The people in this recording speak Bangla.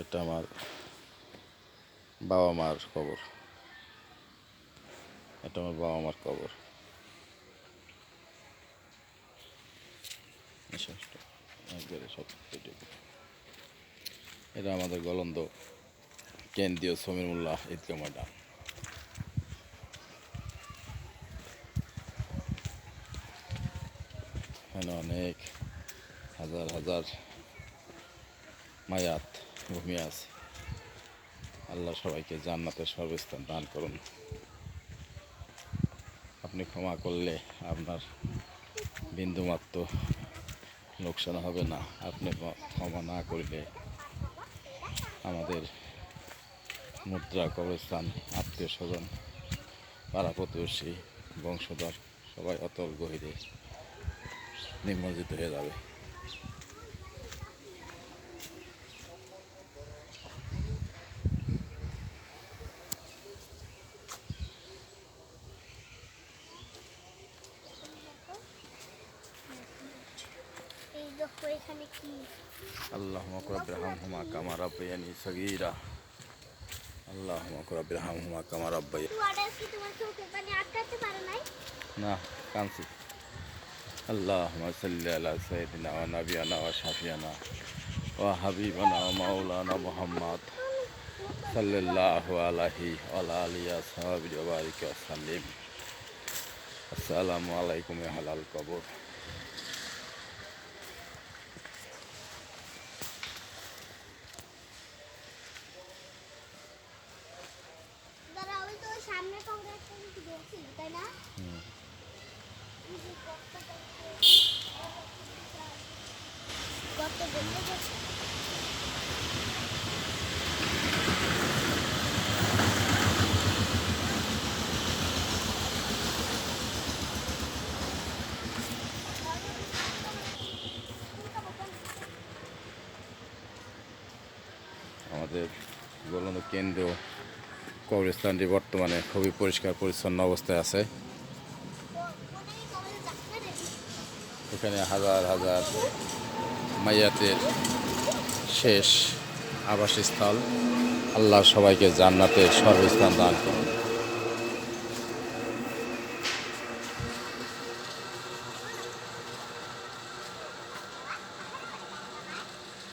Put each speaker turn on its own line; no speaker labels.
এটা আমার বাবা মার কবর। এটা আমার বাবা মার কবর। এটা আমাদের গলন্দ কেন্দ্রীয় সমীর মোল্লা ঈদগাহ ময়দান। এখানে অনেক হাজার হাজার মায়াত ঘুমিয়ে আছে। আল্লাহ সবাইকে জান্নাতের সর্বস্থান দান করুন। আপনি ক্ষমা করলে আপনার বিন্দুমাত্র লোকসান হবে না। আপনি ক্ষমা না করলে আমাদের মুদ্রা, কবরস্থান, আত্মীয় স্বজন, পাড়া প্রতিবেশী, বংশধর সবাই অতল গভীরে নিমজ্জিত হয়ে যাবে। আল্লাহুম্মা রাব্বির হামহুমা কামা রাব্বায়ানি সগীরা। আল্লাহুম্মা রাব্বির হামহুমা কামা রাব্বায়ানি। না, কাঁদছি। আল্লাহুম্মা সাল্লি আলা সাইয়্যিদিনা ওয়া নাবিয়ানা ওয়া শাফিয়ানা ওয়া হাবিবানা ওয়া মাওলানা মুহাম্মদ সাল্লাল্লাহু আলাইহি ওয়া আলা আলিহি ওয়া সাহবিহি ওয়া বারিক ওয়া সাল্লিম। আসসালামু আলাইকুম ইয়া আহলাল কবর। আমাদের গলন্দ কেন্দ্র কবরস্থানটি বর্তমানে খুবই পরিষ্কার পরিচ্ছন্ন অবস্থায় আছে। এখানে হাজার হাজার মাইয়াতের শেষ আবাসস্থল। আল্লাহ সবাইকে জান্নাতের সর্বস্থান দান করুন।